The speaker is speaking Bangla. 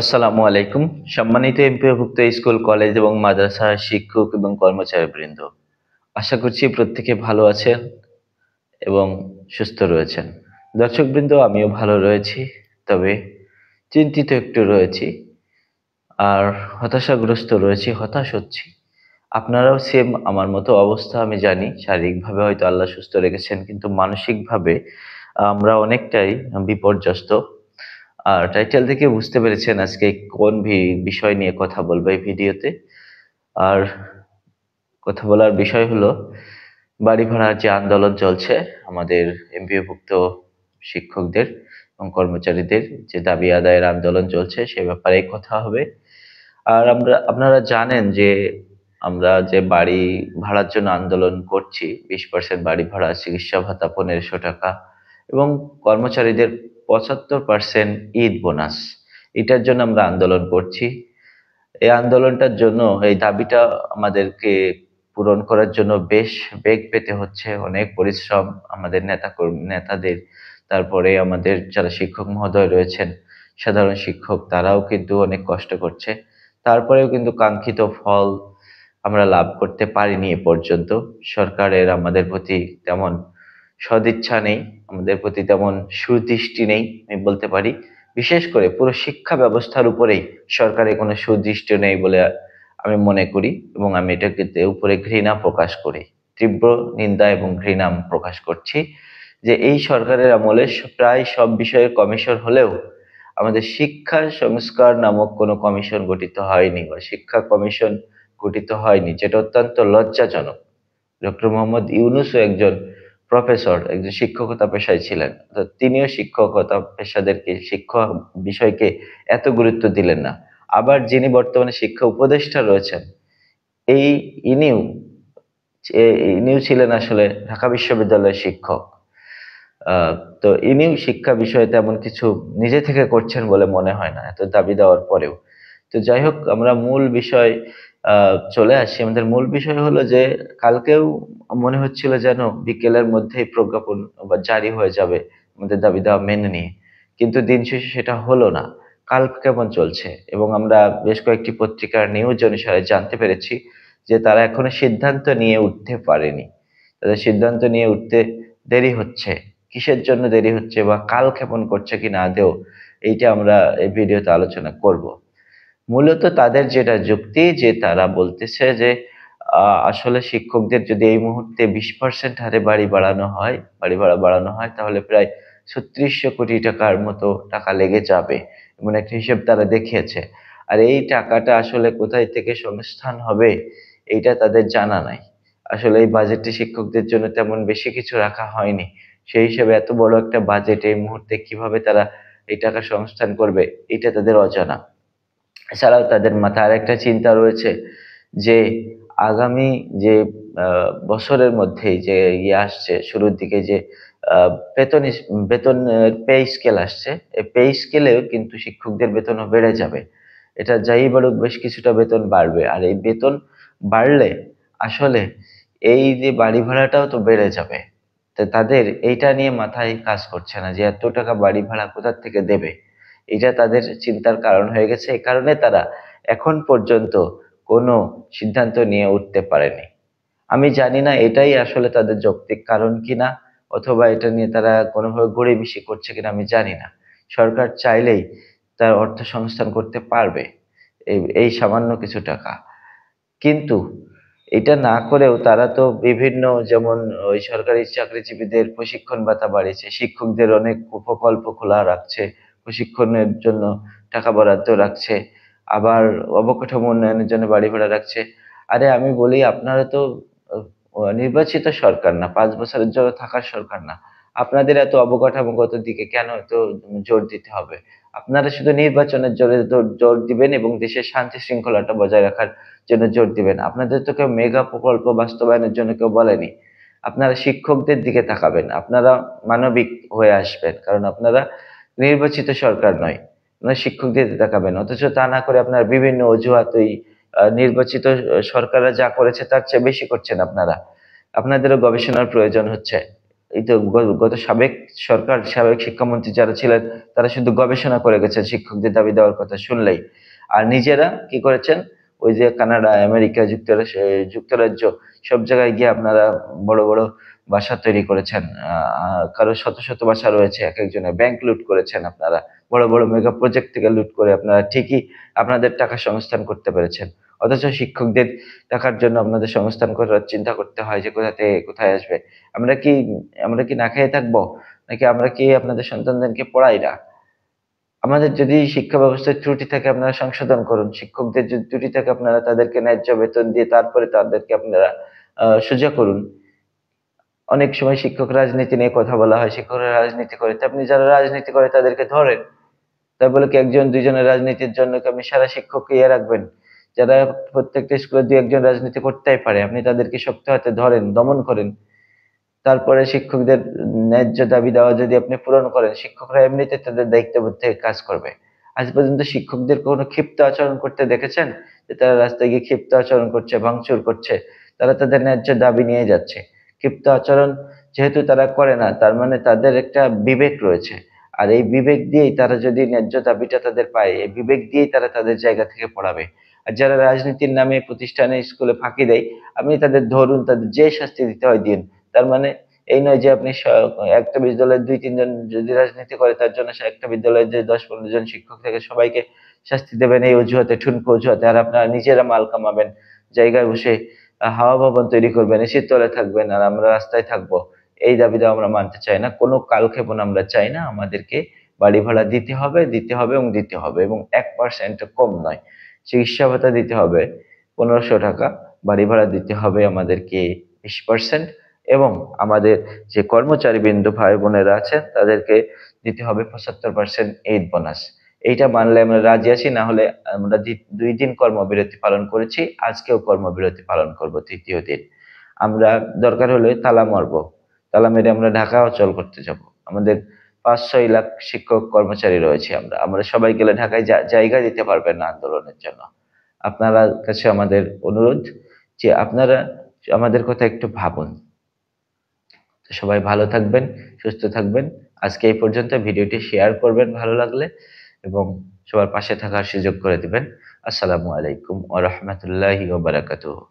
আসসালামু আলাইকুম। সম্মানিত এমপিওভুক্ত স্কুল, কলেজ এবং মাদ্রাসার শিক্ষক এবং কর্মচারীবৃন্দ, আশা করছি প্রত্যেকে ভালো আছেন এবং সুস্থ রয়েছেন। দর্শকবৃন্দ, আমিও ভালো রয়েছি, তবে চিন্তিত একটু রয়েছি আর হতাশাগ্রস্ত রয়েছি, হতাশ হচ্ছি। আপনারাও সেম আমার মতো অবস্থা, আমি জানি। শারীরিকভাবে হয়তো আল্লাহ সুস্থ রেখেছেন, কিন্তু মানসিকভাবে আমরা অনেকটাই বিপর্যস্ত। আর টাইটেল থেকে বুঝতে পেরেছেন আজকে কোন বিষয় নিয়ে কথা বলবো এই ভিডিওতে। আর কথা বলার বিষয় হলো বাড়ি ভাড়ার যে আন্দোলন চলছে আমাদের এমপিওভুক্ত শিক্ষকদের এবং কর্মচারীদের, যে দাবি আদায়ের আন্দোলন চলছে সে ব্যাপারে কথা হবে। আর আপনারা জানেন যে আমরা যে বাড়ি ভাড়ার জন্য আন্দোলন করছি, 20% বাড়ি ভাড়া, চিকিৎসা ভাতা 1500 টাকা এবং কর্মচারীদের 75% ঈদ বোনাস, এটার জন্য আমরা আন্দোলন করছি। এই আন্দোলনটার জন্য, এই দাবিটা আমাদেরকে পূরণ করার জন্য বেশ বেগ পেতে হচ্ছে, অনেক পরিশ্রম আমাদের নেতাদের। তারপরে আমাদের যারা শিক্ষক মহোদয় রয়েছেন, সাধারণ শিক্ষক, তারাও কিন্তু অনেক কষ্ট করছে। তারপরেও কিন্তু কাঙ্ক্ষিত ফল আমরা লাভ করতে পারিনি এ পর্যন্ত। সরকারের আমাদের প্রতি তেমন সদিচ্ছা নেই, আমাদের প্রতি তেমন সুদৃষ্টি নেই, আমি বলতে পারি। বিশেষ করে পুরো শিক্ষা ব্যবস্থার উপরেই সরকারের কোনো সুদৃষ্টি নেই বলে আমি মনে করি, এবং আমি এটাকে উপরে ঘৃণা প্রকাশ করি। তীব্র নিন্দা এবং ঘৃণা আমি প্রকাশ করছি যে এই সরকারের আমলে প্রায় সব বিষয়ের কমিশন হলেও আমাদের শিক্ষা সংস্কার নামক কোনো কমিশন গঠিত হয়নি, বা শিক্ষা কমিশন গঠিত হয়নি, যেটা অত্যন্ত লজ্জাজনক। ডক্টর মোহাম্মদ ইউনূসও একজন প্রফেসর, একজন শিক্ষকতা পেশায় ছিলেন, তো তিনিও শিক্ষকতা পেশাদেরকে, শিক্ষা বিষয়কে এত গুরুত্ব দিলেন না। আবার যিনি বর্তমানে শিক্ষা উপদেষ্টা রয়েছেন, এই ইনিও ইনিও ছিলেন আসলে ঢাকা বিশ্ববিদ্যালয়ের শিক্ষক। তো ইনিও শিক্ষা বিষয়ে তেমন কিছু নিজে থেকে করছেন বলে মনে হয় না, এত দাবি দেওয়ার পরেও। তো যাই হোক, আমরা মূল বিষয় চলে আসি। আমাদের মূল বিষয় হলো যে কালকেও মনে হচ্ছিল যেন বিকেলের মধ্যেই প্রজ্ঞাপন বা জারি হয়ে যাবে আমাদের দাবি দাওয়া মেনে নিয়ে, কিন্তু দিন শেষে সেটা হলো না। কাল কেমন চলছে, এবং আমরা বেশ কয়েকটি পত্রিকার নিউজ অনুসারে জানতে পেরেছি যে তারা এখনো সিদ্ধান্ত নিয়ে উঠতে পারেনি। তাদের সিদ্ধান্ত নিয়ে উঠতে দেরি হচ্ছে। কিসের জন্য দেরি হচ্ছে বা কাল ক্ষেপণ করছে কিনা আদেও, এইটা আমরা এই ভিডিওতে আলোচনা করব। মূলত তাদের যেটা যুক্তি, যে তারা বলতেছে যে আসলে শিক্ষকদের যদি এই মুহূর্তে 20% হারে বাড়ি ভাড়া বাড়ানো হয়, তাহলে প্রায় 3600 কোটি টাকার মতো টাকা লেগে যাবে, এমন একটা হিসেব তারা দেখিয়েছে। আর এই টাকাটা আসলে কোথায় থেকে সংস্থান হবে, এইটা তাদের জানা নাই। আসলে এই বাজেটে শিক্ষকদের জন্য তেমন বেশি কিছু রাখা হয়নি। সেই হিসেবে এত বড় একটা বাজেট এই মুহূর্তে কিভাবে তারা এই টাকা সংস্থান করবে, এটা তাদের অজানা। এছাড়াও তাদের মাথায় আরেকটা চিন্তা রয়েছে যে আগামী যে বছরের মধ্যেই যে আসছে, শুরুর দিকে যে আহ, বেতন বেতনের পে স্কেল আসছে, এই পে স্কেলেও কিন্তু শিক্ষকদের বেতনও বেড়ে যাবে। এটা যাই বলুক, বেশ কিছুটা বেতন বাড়বে। আর এই বেতন বাড়লে আসলে এই যে বাড়ি ভাড়াটাও তো বেড়ে যাবে। তো তাদের এইটা নিয়ে মাথায় কাজ করছে না যে এত টাকা বাড়ি ভাড়া কোথা থেকে দেবে। এটা তাদের চিন্তার কারণ হয়ে গেছে, এই কারণে তারা এখন পর্যন্ত কোনো সিদ্ধান্ত নিয়ে উঠতে পারেনি। আমি জানি না এটাই আসলে তাদের যৌক্তিক কারণ কিনা, অথবা এটা নিয়ে তারা কোনোভাবে গড়িমসি করছে কিনা, আমি জানি না। সরকার চাইলেই তার অর্থ সংস্থান করতে পারবে এই এই সামান্য কিছু টাকা, কিন্তু এটা না করেও তারা তো বিভিন্ন, যেমন ওই সরকারি চাকরিজীবীদের প্রশিক্ষণ ভাতা বাড়িয়েছে, শিক্ষকদের অনেক প্রকল্প খোলা রাখছে, প্রশিক্ষণের জন্য টাকা বরাদ্দ রাখছে, আবার অবকাঠামো উন্নয়নের জন্য বাড়ি ভাড়া রাখছে। আরে আমি বলি, আপনারা তো নির্বাচিত সরকার না, 5 বছরের জন্য থাকার সরকার না। আপনাদের এত অবকাঠামোগত দিকে কেন এত জোর দিতে হবে? আপনারা শুধু নির্বাচনের জোরে জোর দিবেন এবং দেশের শান্তি শৃঙ্খলাটা বজায় রাখার জন্য জোর দিবেন। আপনাদের তো কেউ মেগা প্রকল্প বাস্তবায়নের জন্য কেউ বলেনি। আপনারা শিক্ষকদের দিকে তাকাবেন, আপনারা মানবিক হয়ে আসবেন, কারণ আপনারা নির্বাচিত সরকার নয়। আপনারা শিক্ষকদের দিকে তাকাবেন, অথচ তা না করে আপনারা বিভিন্ন অজুহাত, ওই নির্বাচিত সরকাররা যা করেছে তার চেয়ে বেশি করছেন আপনারা। আপনাদেরও গবেষণার প্রয়োজন হচ্ছে। এই তো গত সাবেক সরকার, সাবেক শিক্ষামন্ত্রী যারা ছিলেন, তারা শুধু গবেষণা করে গেছেন শিক্ষকদের দাবি দেওয়ার কথা শুনলেই। আর নিজেরা কি করেছেন, ওই যে কানাডা, আমেরিকা, যুক্তরাজ্য সব জায়গায় গিয়ে আপনারা বড় বড় বাসা তৈরি করেছেন। কারো শত শত বাসা রয়েছে, এক একজনের ব্যাংক লুট করেছেন আপনারা, বড় বড় মেগা প্রজেক্ট থেকে লুট করে আপনারা ঠিকই আপনাদের টাকা সংস্থান করতে পেরেছেন। অথচ শিক্ষকদের টাকার জন্য আপনাদের সংস্থান করার চিন্তা করতে হয় যে কোথা থেকে কোথায় আসবে। আমরা কি আমরা কি না খেয়ে থাকবো, নাকি আমরা কি আপনাদের সন্তানদেরকে পড়াই না? আমাদের যদি শিক্ষা ব্যবস্থায় ত্রুটি থাকে আপনারা সংশোধন করুন, শিক্ষকদের যদি ত্রুটি থাকে আপনারা তাদেরকে ন্যায্য বেতন দিয়ে তারপরে তাদেরকে আপনারা সোজা করুন। অনেক সময় শিক্ষক রাজনীতি নিয়ে কথা বলা হয়, শিক্ষকরা রাজনীতি করে, তা আপনি যারা রাজনীতি করে তাদেরকে ধরেন। তাই বলে কি একজন দুইজনের রাজনীতির জন্য কি আপনি সারা শিক্ষককে ইয়ে রাখবেন? যারা প্রত্যেকটা স্কুলে দুই একজন রাজনীতি করতেই পারে, আপনি তাদেরকে শক্ত হাতে ধরেন, দমন করেন। তারপরে শিক্ষকদের ন্যায্য দাবি দেওয়া যদি আপনি পূরণ করেন, শিক্ষকরা এমনিতে তাদের দায়িত্ববোধ থেকে কাজ করবে। আজ পর্যন্ত শিক্ষকদের কোনো ক্ষিপ্ত আচরণ করতে দেখেছেন? যে তারা রাস্তায় গিয়ে ক্ষিপ্ত আচরণ করছে, ভাঙচুর করছে? তারা তাদের ন্যায্য দাবি নিয়ে যাচ্ছে। ক্ষিপ্ত আচরণ যেহেতু তারা করে না, তার মানে তাদের একটা বিবেক রয়েছে। আর এই বিবেক দিয়েই তারা যদি ন্যায্য দাবিটা তাদের পায়, এই বিবেক দিয়েই তারা তাদের জায়গা থেকে পড়াবে। আর যারা রাজনীতির নামে প্রতিষ্ঠানে, স্কুলে ফাঁকি দেয়, আপনি তাদের ধরুন, তাদের যে শাস্তি দিতে হয় দিন। তার মানে এই নয় যে আপনি একটা বিদ্যালয়ের দুই তিনজন যদি রাজনীতি করে, তার জন্য সে একটা বিদ্যালয়ের যে 10-15 জন শিক্ষক থেকে সবাইকে শাস্তি দেবেন এই অজুহাতে, ঠুনকো অজুহাতে। আর আপনারা নিজেরা মাল কামাবেন, জায়গায় বসে হাওয়া ভবন তৈরি করবেন, এসির তলে থাকবেন, আর আমরা রাস্তায় থাকবো। এই দাবিটাও আমরা মানতে চাই না, কোনো কালক্ষেপণ আমরা চাই না। আমাদেরকে বাড়ি ভাড়া দিতে হবে, দিতে হবে এবং দিতে হবে, এবং 1% কম নয়। চিকিৎসা ভাতা দিতে হবে 1500 টাকা, বাড়ি ভাড়া দিতে হবে আমাদেরকে 20%, এবং আমাদের যে কর্মচারী বিন্দু ভাই বোনেরা আছেন তাদেরকে দিতে হবে 75% ঈদ বোনাস। এইটা মানলে আমরা রাজি আছি, না হলে আমরা 2 দিন কর্মবিরতি পালন করেছি, আজকেও কর্মবিরতি পালন করব 3য় দিন। আমরা দরকার হলে তালা মারবো, তালা মেরে আমরা ঢাকা অচল করতে যাব। আমাদের 5-6 লাখ শিক্ষক কর্মচারী রয়েছে, আমরা আমরা সবাই গেলে ঢাকায় জায়গা দিতে পারবেন না আন্দোলনের জন্য। আপনারা কাছে আমাদের অনুরোধ যে আপনারা আমাদের কথা একটু ভাবুন। তো সবাই ভালো থাকবেন, সুস্থ থাকবেন। আজকে এই পর্যন্ত। ভিডিওটি শেয়ার করবেন ভালো লাগলে, এবং সবার পাশে থাকার সুযোগ করে দিবেন। আসসালামু আলাইকুম ওয়া রাহমাতুল্লাহি ওয়া বারাকাতুহু।